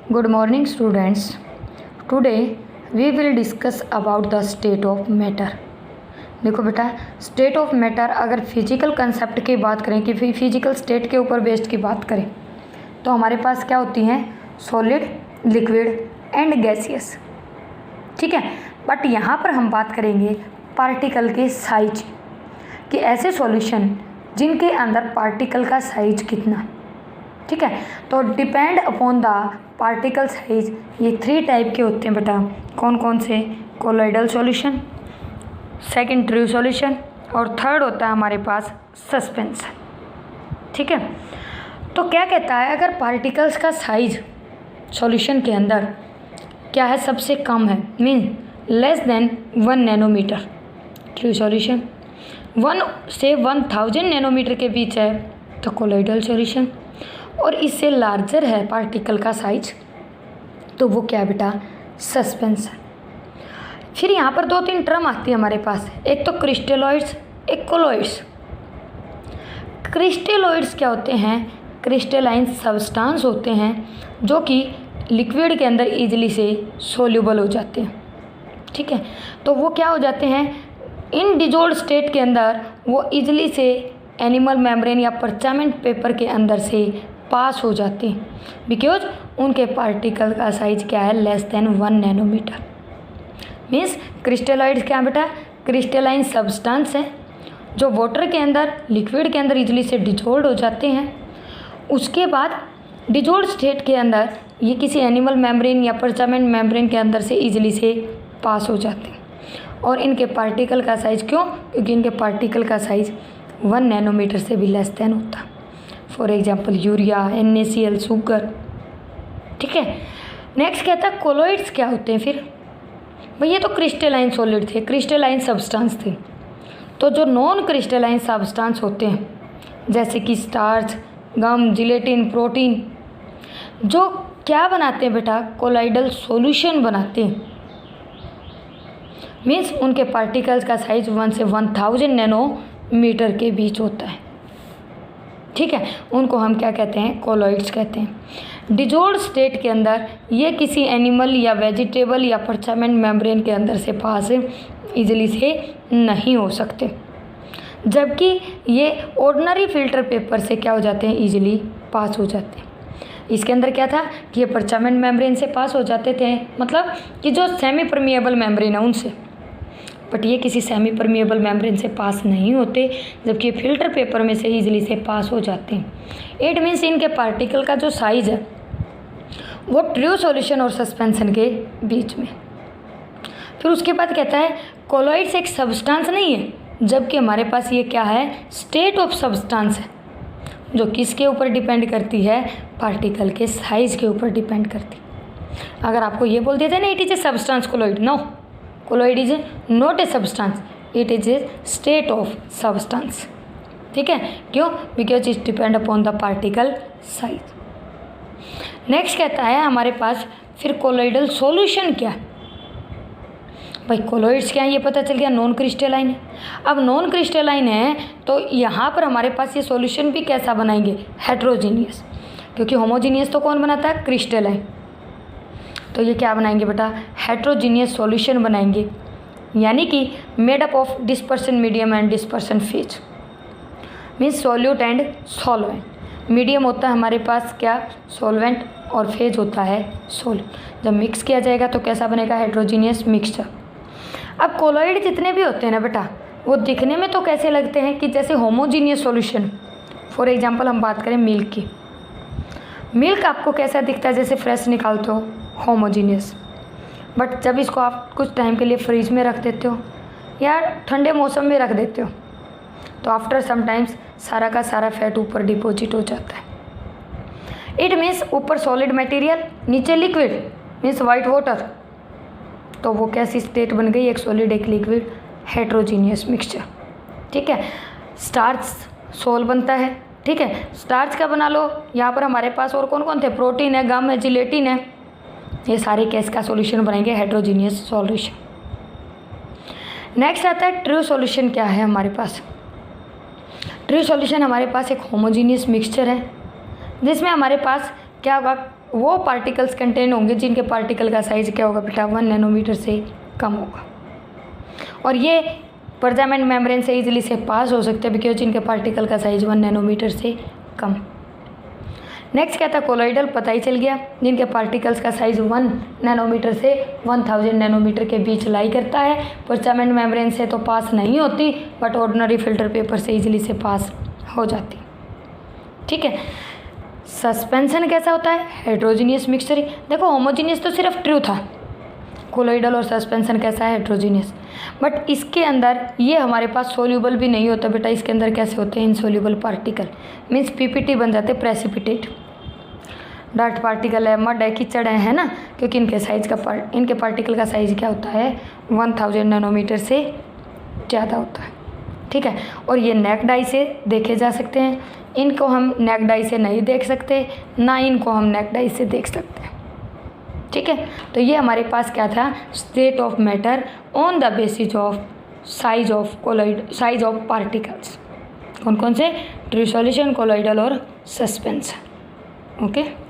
Good morning students. Today we will discuss about the state of matter. देखो बेटा, state of matter अगर physical concept की बात करें कि फिजिकल स्टेट के ऊपर बेस्ड की बात करें तो हमारे पास क्या होती हैं, सॉलिड, लिक्विड एंड गैसियस। ठीक है, बट यहाँ पर हम बात करेंगे पार्टिकल के साइज कि ऐसे सॉल्यूशन जिनके अंदर पार्टिकल का साइज कितना। ठीक है, तो depend upon the particle size ये 3 टाइप के होते हैं बेटा। कौन कौन से? Colloidal solution, second true solution और थर्ड होता है हमारे पास सस्पेंशन। ठीक है, तो क्या कहता है, अगर पार्टिकल्स का साइज सॉल्यूशन के अंदर क्या है, सबसे कम है, mean less than 1 nanometre, true solution 1 से 1000 नैनोमीटर के बीच है तो कोलॉइडल सॉल्यूशन, और इससे लार्जर है पार्टिकल का साइज तो वो क्या है बेटा, सस्पेंशन। फिर यहाँ पर 2-3 टर्म आती है हमारे पास, एक तो क्रिस्टलॉइड्स, एक कोलॉइड्स। क्रिस्टलॉइड्स क्या होते हैं, क्रिस्टलाइन सब्सटेंस होते हैं जो कि लिक्विड के अंदर इजीली से सोल्यूबल हो जाते हैं। ठीक है, तो वो क्या हो जाते हैं, इन डिजोल्ड स्टेट के अंदर वो इजीली से एनिमल मेम्ब्रेन या परचामेंट पेपर के अंदर से पास हो जाते हैं बिकॉज उनके पार्टिकल का साइज क्या है, less than 1 nanometre. Means crystalloids क्या बेटा, क्रिस्टलाइन सब्सटेंस है जो वाटर के अंदर, लिक्विड के अंदर इजीली से डिजोल्ड हो जाते हैं। उसके बाद डिजोल्ड स्टेट के अंदर ये किसी एनिमल मेम्ब्रेन या परचामेंट मेम्ब्रेन के अंदर से इजीली से पास हो जाते हैं। और इनके पार्टिकल का साइज क्यों, क्योंकि इनके पार्टिकल का साइज 1 नैनोमीटर से भी लेस देन होता है। For example urea, NaCl, sugar. ठीक है, नेक्स्ट कहता है कोलॉइड्स क्या होते हैं। फिर भाई ये तो क्रिस्टलाइन सॉलिड थे, क्रिस्टलाइन सब्सटेंस थे। तो जो नॉन क्रिस्टलाइन सब्सटेंस होते हैं जैसे कि स्टार्च, गम, जिलेटिन, प्रोटीन, जो क्या बनाते हैं बेटा, कोलॉइडल सॉल्यूशन बनाते हैं। मीन्स उनके पार्टिकल्स का साइज 1 से 1000 नैनोमीटर के बीच होता है। ठीक है, उनको हम क्या कहते हैं, कोलॉइड्स कहते हैं। डिजोल्ड स्टेट के अंदर ये किसी एनिमल या वेजिटेबल या परचामेंट मेम्ब्रेन के अंदर से पास इजीली से नहीं हो सकते, जबकि ये ऑर्डिनरी फिल्टर पेपर से क्या हो जाते हैं, इजीली पास हो जाते हैं। इसके अंदर क्या था कि ये परचामेंट मेम्ब्रेन से पास हो जाते थे, मतलब कि जो सेमी परमिएबल मेम्ब्रेन है उनसे, बट ये किसी सेमी परमिएबल मेम्ब्रेन से पास नहीं होते, जबकि फिल्टर पेपर में से इजीली से पास हो जाते हैं। इट मीन्स इनके पार्टिकल का जो साइज है वो ट्रू सॉल्यूशन और सस्पेंशन के बीच में। फिर उसके बाद कहता है कोलॉइड्स एक सब्सटेंस नहीं है, जबकि हमारे पास ये क्या है, स्टेट ऑफ सब्सटेंस है, जो किसके ऊपर डिपेंड करती है, पार्टिकल के साइज के ऊपर डिपेंड करती है। अगर आपको ये बोल देते हैं ना, it is a substance colloid, no, colloid is not a substance, it is a state of substance. ठीक है, क्यों, because it depend upon the particle size. Next कहता है हमारे पास फिर कोलॉइडल सॉल्यूशन क्या है। भाई कोलॉइड्स क्या है ये पता चल गया, नॉन क्रिस्टलाइन है। अब नॉन क्रिस्टलाइन है तो यहाँ पर हमारे पास ये सॉल्यूशन भी कैसा बनाएंगे, हेट्रोजीनियस, क्योंकि होमोजीनियस तो कौन बनाता है, क्रिस्टलाइन। तो ये क्या बनाएंगे बेटा, हेट्रोजीनियस सॉल्यूशन बनाएंगे, यानी कि made up of dispersion medium and dispersion phase. Means solute and solvent. Medium होता है हमारे पास क्या, सॉल्वेंट, और फेज होता है सॉल्यूट। जब मिक्स किया जाएगा तो कैसा बनेगा, हेट्रोजीनियस मिक्सचर। अब कोलॉइड जितने भी होते हैं ना बेटा, वो दिखने में तो कैसे लगते हैं कि जैसे होमोजीनियस सॉल्यूशन। फॉर एग्जांपल हम बात करें मिल्क की, मिल्क आपको कैसा दिखता है, जैसे फ्रेश निकालते हो, होमोजीनियस। बट जब इसको आप कुछ टाइम के लिए फ्रिज में रख देते हो या ठंडे मौसम में रख देते हो तो आफ्टर सम टाइम्स सारा का सारा फैट ऊपर डिपॉजिट हो जाता है। इट मीन्स ऊपर सॉलिड मटेरियल, नीचे लिक्विड, मीन्स वाइट वाटर। तो वो कैसी स्टेट बन गई, एक सॉलिड एक लिक्विड, हेट्रोजीनियस मिक्सचर। ठीक है, स्टार्च सोल बनता है। ठीक है, स्टार्च का बना लो, यहाँ पर हमारे पास और कौन कौन थे, प्रोटीन है, गम है, जिलेटिन है, ये सारे केस का सॉल्यूशन बनेंगे, हेट्रोजीनियस सॉल्यूशन। नेक्स्ट आता है ट्रू सॉल्यूशन क्या है हमारे पास। ट्रू सॉल्यूशन हमारे पास एक होमोजीनियस मिक्सचर है जिसमें हमारे पास क्या होगा, वो पार्टिकल्स कंटेन होंगे जिनके पार्टिकल का साइज़ क्या होगा बेटा, 1 नैनोमीटर से कम होगा। और ये पर्जामेंट मेम्ब्रेन से इजीली से पास हो सकते हैं बिकॉज जिनके पार्टिकल का साइज़ 1 नैनोमीटर से कम। नेक्स्ट क्या था, कोलॉइडल, पता ही चल गया, जिनके पार्टिकल्स का साइज़ 1 नैनोमीटर से 1000 नैनोमीटर के बीच लाई करता है। पर्जामेंट मेम्ब्रेन से तो पास नहीं होती बट ऑर्डिनरी फिल्टर पेपर से इजीली से पास हो जाती। ठीक है, सस्पेंशन कैसा होता है, हेट्रोजीनियस मिक्सचर। देखो होमोजीनियस तो सिर्फ ट्रू था, कोलॉइडल और सस्पेंशन कैसा है, हेट्रोजीनियस। बट इसके अंदर ये हमारे पास सोल्यूबल भी नहीं होता बेटा, इसके अंदर कैसे होते हैं, इनसोल्यूबल पार्टिकल, मीन्स पीपीटी बन जाते, प्रेसिपिटेट। डार्ट पार्टिकल है, मड है, कीचड़ है ना, क्योंकि इनके पार्टिकल का साइज़ क्या होता है, 1000 नैनोमीटर से ज़्यादा होता है। ठीक है, और ये नेक डाई से देखे जा सकते हैं, इनको हम नेक डाई से नहीं देख सकते, ना इनको हम नेक डाई से देख सकते हैं। ठीक है, तो ये हमारे पास क्या था, state of matter on the basis of size of particles. कौन कौन से, ट्रू सॉल्यूशन, कोलॉइडल और सस्पेंशन। ओके।